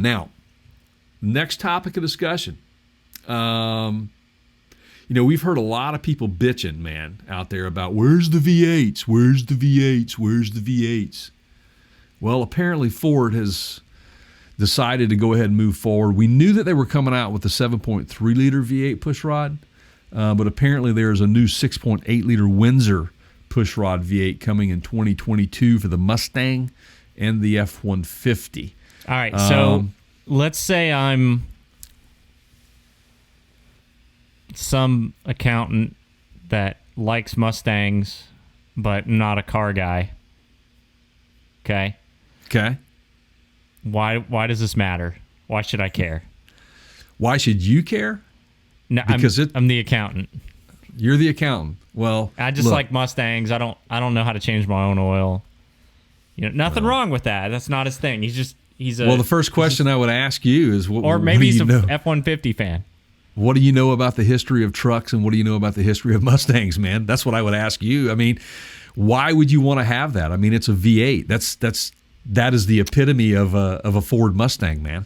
Now, next topic of discussion. We've heard a lot of people bitching, man, out there about where's the V8s? Where's the V8s? Where's the V8s? Well, apparently Ford has decided to go ahead and move forward. We knew that they were coming out with the 7.3-liter V8 pushrod, but apparently there's a new 6.8-liter Windsor pushrod V8 coming in 2022 for the Mustang and the F-150. All right, so let's say I'm some accountant that likes Mustangs but not a car guy. Okay? Okay. Why does this matter? Why should I care? Why should you care? No, because I'm the accountant. You're the accountant. Well, I just like Mustangs. I don't know how to change my own oil. Nothing wrong with that. That's not his thing. Well, the first question I would ask you is or maybe he's an F-150 fan. What do you know about the history of trucks, and what do you know about the history of Mustangs, man? That's what I would ask you. I mean, why would you want to have that? I mean, it's a V8. That is the epitome of a Ford Mustang, man.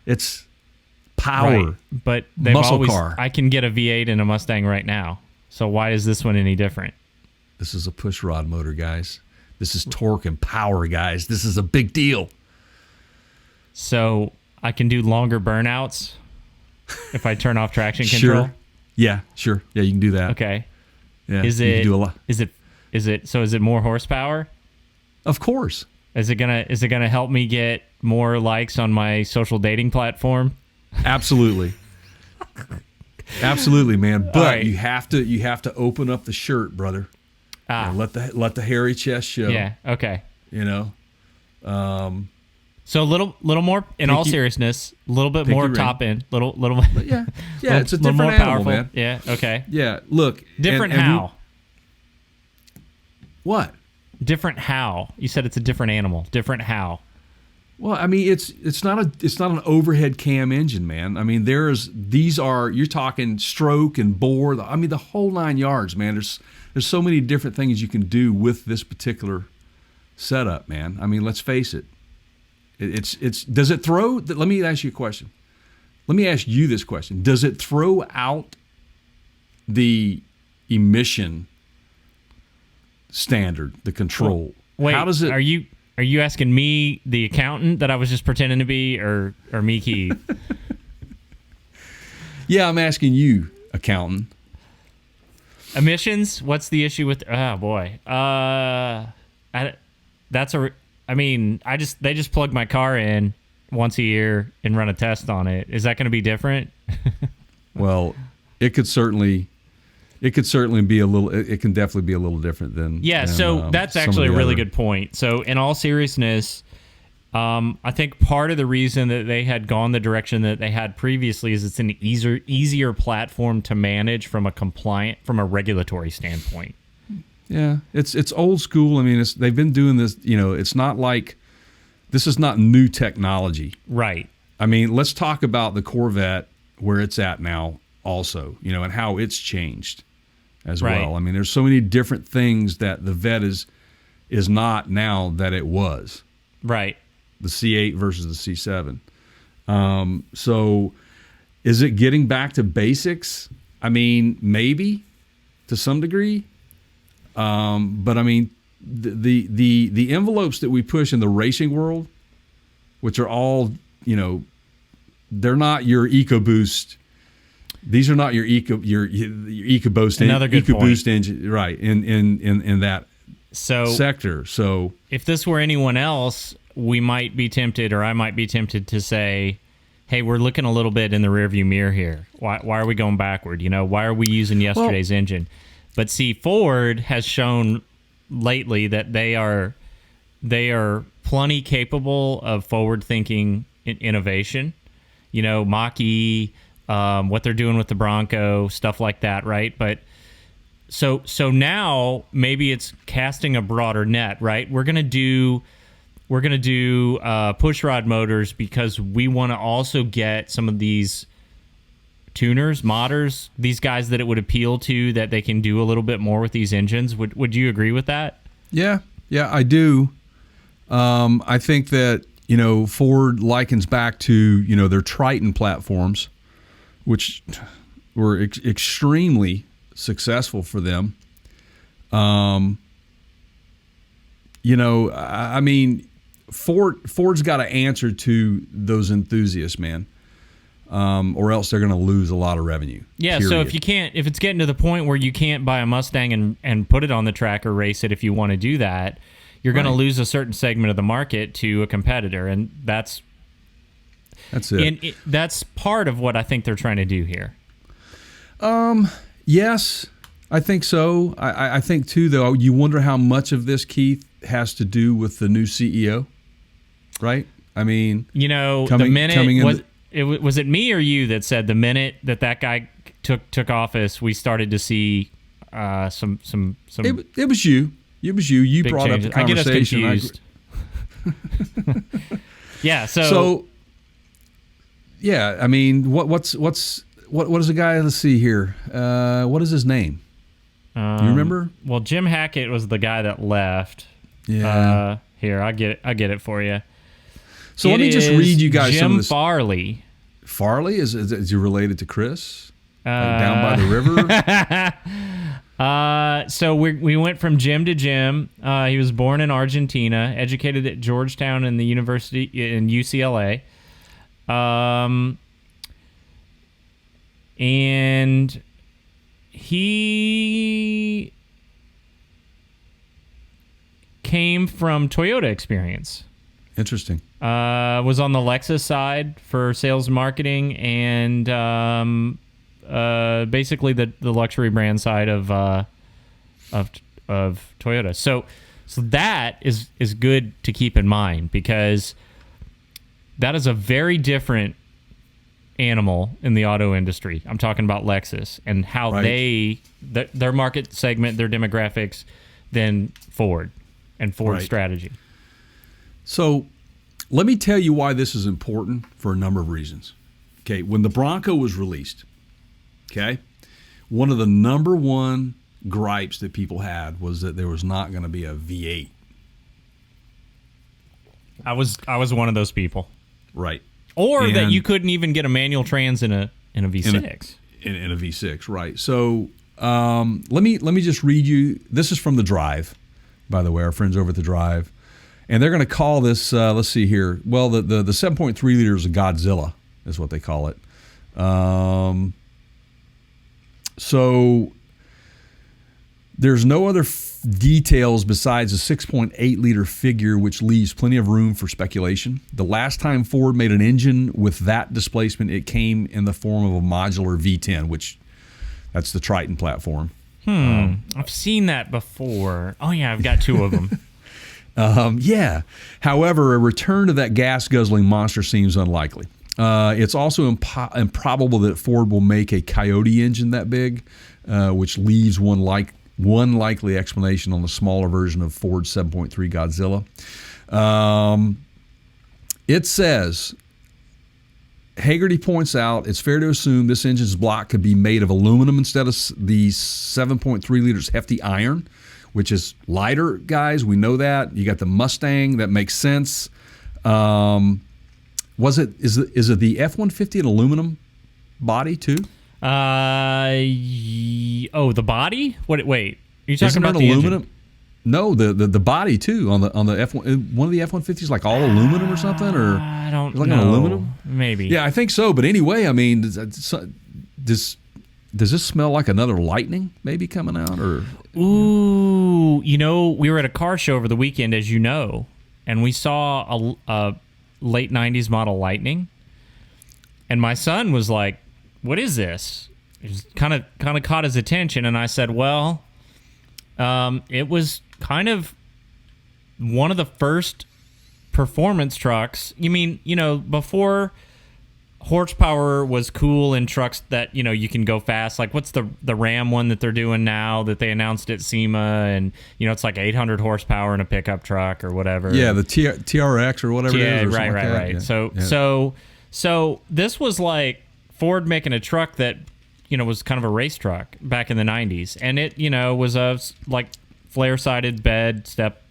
It's power, right. But muscle car. I can get a V8 in a Mustang right now. So why is this one any different? This is a pushrod motor, guys. This is torque and power, guys. This is a big deal. So I can do longer burnouts if I turn off traction control? Sure. Yeah, sure. Yeah, you can do that. Okay. Yeah, you can do a lot. Is it more horsepower? Of course. Is it gonna help me get more likes on my social dating platform? Absolutely. Absolutely, man. But right. you have to open up the shirt, brother. Let the hairy chest show. Yeah. Okay. So a little more, in all seriousness, a little bit more top end, little. Yeah. It's a different more animal, powerful. man. Yeah. Okay. Yeah. Look. Different how? What? Different how? You said it's a different animal. Different how? Well, I mean, it's not an overhead cam engine, man. I mean, you're talking stroke and bore. I mean, the whole 9 yards, man. There's so many different things you can do with this particular setup, man. I mean, let's face it. Does it throw? Let me ask you a question. Let me ask you this question. Does it throw out the emission standard, the control? Wait, how does it? Are you asking me, the accountant that I was just pretending to be, or me, Keith? Yeah, I'm asking you, accountant. Emissions? What's the issue with? Oh boy, they just plug my car in once a year and run a test on it. Is that going to be different? Well, it could certainly be a little. It can definitely be a little different than. Yeah, so that's actually a really good point. So in all seriousness, I think part of the reason that they had gone the direction that they had previously is it's an easier platform to manage from a regulatory standpoint. Yeah, it's old school. I mean, they've been doing this. It's not like this is not new technology, right? I mean, let's talk about the Corvette, where it's at now, also, and how it's changed as well. I mean, there's so many different things that the Vet is not now that it was. Right. The C8 versus the C7. So, is it getting back to basics? I mean, maybe to some degree. But I mean, the envelopes that we push in the racing world, which are all, they're not your Ecoboost. These are not your Ecoboost. Another good Ecoboost point. engine, right? In that sector. So if this were anyone else, we might be tempted, or I might be tempted to say, "Hey, we're looking a little bit in the rearview mirror here. Why are we going backward? Why are we using yesterday's engine?" But see, Ford has shown lately that they are plenty capable of forward-thinking innovation. Mach-E, what they're doing with the Bronco, stuff like that, right? But so now maybe it's casting a broader net, right? We're gonna do pushrod motors because we want to also get some of these tuners, modders, these guys that it would appeal to, that they can do a little bit more with these engines. Would you agree with that? Yeah, I do. I think that Ford likens back to, their Triton platforms, which were extremely successful for them. I mean, Ford's got to answer to those enthusiasts, man, or else they're going to lose a lot of revenue. Yeah. Period. So if it's getting to the point where you can't buy a Mustang and put it on the track or race it if you want to do that, you're going to lose a certain segment of the market to a competitor, and that's it. That's part of what I think they're trying to do here. Yes, I think so. I think too, though. You wonder how much of this, Keith, has to do with the new CEO, right? I mean, the minute was it me or you that said the minute that guy took office, we started to see some. It was you. It was you. You brought changes. up the conversation. I get us confused. Yeah. So yeah. I mean, what is the guy? Let's see here. What is his name? Do you remember? Well, Jim Hackett was the guy that left. Yeah. Here, I get it for you. So let me just read you guys Jim some of this. Farley. Farley is he related to Chris? Down by the river. So we went from Jim to Jim. He was born in Argentina, educated at Georgetown and the University in UCLA. And he came from Toyota experience. Interesting. Was on the Lexus side for sales and marketing, and basically the luxury brand side of Toyota. So that is good to keep in mind, because that is a very different animal in the auto industry. I'm talking about Lexus and how their market segment, their demographics, than Ford and Ford's strategy. So let me tell you why this is important for a number of reasons. Okay, when the Bronco was released, one of the number one gripes that people had was that there was not going to be a V8. I was one of those people. Right. Or that you couldn't even get a manual trans in a V6. In a V6, right. So let me just read you. This is from The Drive, by the way, our friends over at The Drive. And they're going to call this, let's see here. Well, the 7.3 liter is a Godzilla, is what they call it. So there's no other details besides a 6.8 liter figure, which leaves plenty of room for speculation. The last time Ford made an engine with that displacement, it came in the form of a modular V10, which that's the Triton platform. I've seen that before. Oh yeah, I've got two of them. Yeah. However, a return to that gas-guzzling monster seems unlikely. It's also improbable that Ford will make a Coyote engine that big, which leaves one likely explanation on the smaller version of Ford's 7.3 Godzilla. It says, Hagerty points out, it's fair to assume this engine's block could be made of aluminum instead of the 7.3 liters hefty iron, which is lighter, guys. We know that. You got the Mustang. That makes sense. Is it the F-150 an aluminum body too? The body? Wait. Are you talking about the aluminum? engine? No, the body too on the F1. One of the F-150s like all aluminum or something, or I don't like know. An aluminum? Maybe. Yeah, I think so. But anyway, I mean, does this smell like another Lightning maybe coming out? Or Ooh, we were at a car show over the weekend, as you know, and we saw a late 90s model Lightning, and my son was like, what is this? It was kind of caught his attention, and I said, well, it was kind of one of the first performance trucks. You mean, before horsepower was cool in trucks that, you can go fast. Like, what's the Ram one that they're doing now that they announced at SEMA? And, it's like 800 horsepower in a pickup truck or whatever. Yeah, the TRX or whatever it is. Right. Yeah. So this was like Ford making a truck that, was kind of a race truck back in the 90s. And it, was a, like, flare-sided bed step,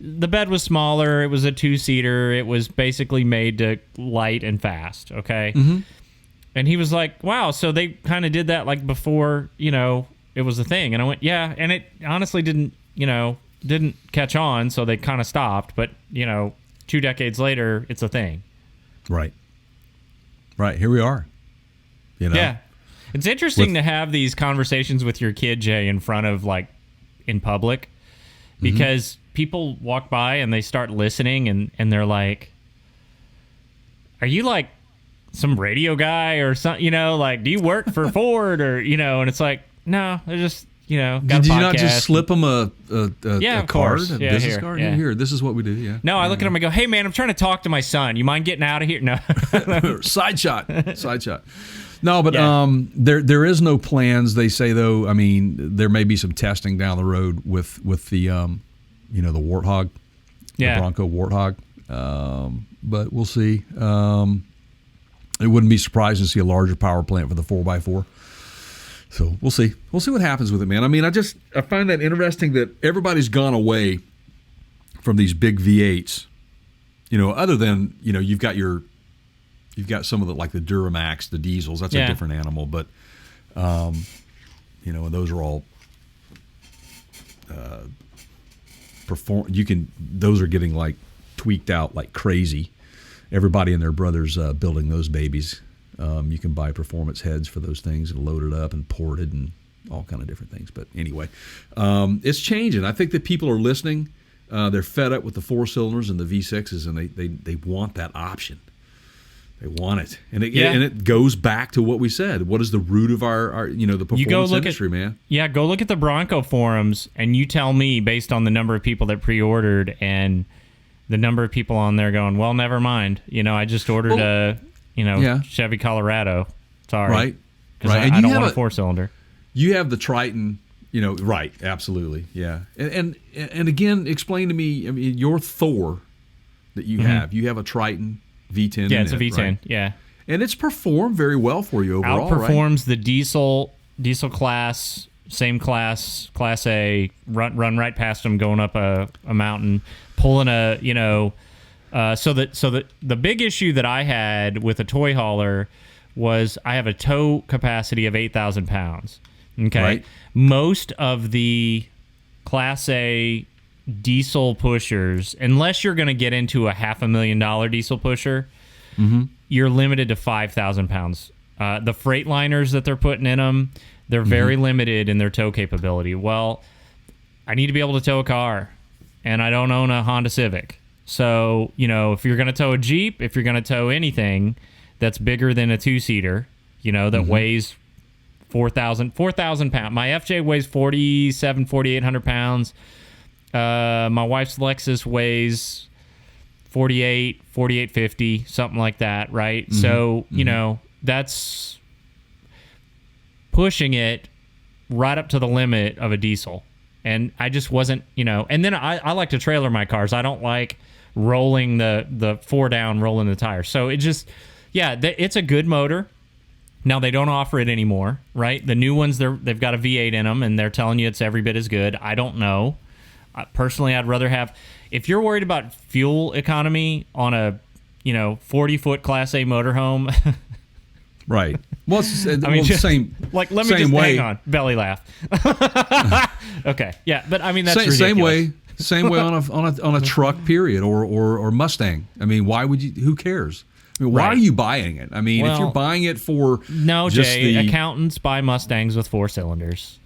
the bed was smaller. It was a 2-seater. It was basically made to light and fast. Okay. Mm-hmm. And he was like, wow, so they kind of did that like before, it was a thing. And I went, yeah. And it honestly didn't catch on. So they kind of stopped. But, 2 decades later, it's a thing. Right. Here we are. Yeah. It's interesting to have these conversations with your kid, Jay, in front of in public, because people walk by and they start listening and they're like, are you like some radio guy or something, do you work for Ford or, and it's like, no, they're just, got Did you a not just slip them a of card, course. a Yeah, business card? yeah. Here, this is what we do, yeah. No, I look at him and go, hey, man, I'm trying to talk to my son. You mind getting out of here? No. Side shot. No, but there is no plans. They say, though, I mean, there may be some testing down the road with the, the Warthog, the Bronco Warthog. But we'll see. It wouldn't be surprising to see a larger power plant for the 4x4. So we'll see. We'll see what happens with it, man. I mean, I find that interesting that everybody's gone away from these big V8s. Other than you've got some of the like the Duramax, the diesels. That's a different animal, but and those are all those are getting like tweaked out like crazy. Everybody and their brother's building those babies. You can buy performance heads for those things and load it up and ported and all kind of different things. But anyway, it's changing. I think that people are listening. They're fed up with the 4-cylinders and the V6s, and they want that option. They want it, and it goes back to what we said. What is the root of our the performance industry, man? Yeah, go look at the Bronco forums, and you tell me based on the number of people that pre-ordered and the number of people on there going, well, never mind. I just ordered a Chevy Colorado. Sorry, right. And I don't want a 4-cylinder. You have the Triton. Right? Absolutely, yeah. And again, explain to me. I mean, your Thor that you have. You have a Triton V10. Yeah, it's a V10. Right? Yeah, and it's performed very well for you overall. Outperforms the diesel class, same class A. Run right past them, going up a mountain, pulling a So the big issue that I had with a toy hauler was I have a tow capacity of 8,000 pounds. Okay, right. Most of the Class A diesel pushers, unless you're going to get into a $500,000 diesel pusher, you're limited to 5,000 pounds. The Freightliners that they're putting in them, they're very limited in their tow capability. Well, I need to be able to tow a car, and I don't own a Honda Civic. So, if you're going to tow a Jeep, if you're going to tow anything that's bigger than a 2-seater, that weighs 4,000 pounds. My FJ weighs 4,800 pounds. My wife's Lexus weighs 4,850, something like that, right? So, that's pushing it right up to the limit of a diesel. And I just wasn't, and then I like to trailer my cars. I don't like rolling the 4 down, rolling the tires. So it just, it's a good motor. Now they don't offer it anymore, right? The new ones, they've got a V8 in them, and they're telling you it's every bit as good. I don't know. Personally, I'd rather have, if you're worried about fuel economy on a 40-foot Class A motorhome. Right. Well, same. Like, let me just hang on. Belly laugh. Okay. Yeah, but I mean that's ridiculous. Same way on a truck, period, or Mustang. I mean, why would you? Who cares? I mean, why are you buying it? I mean, if you're buying it for accountants buy Mustangs with 4 cylinders.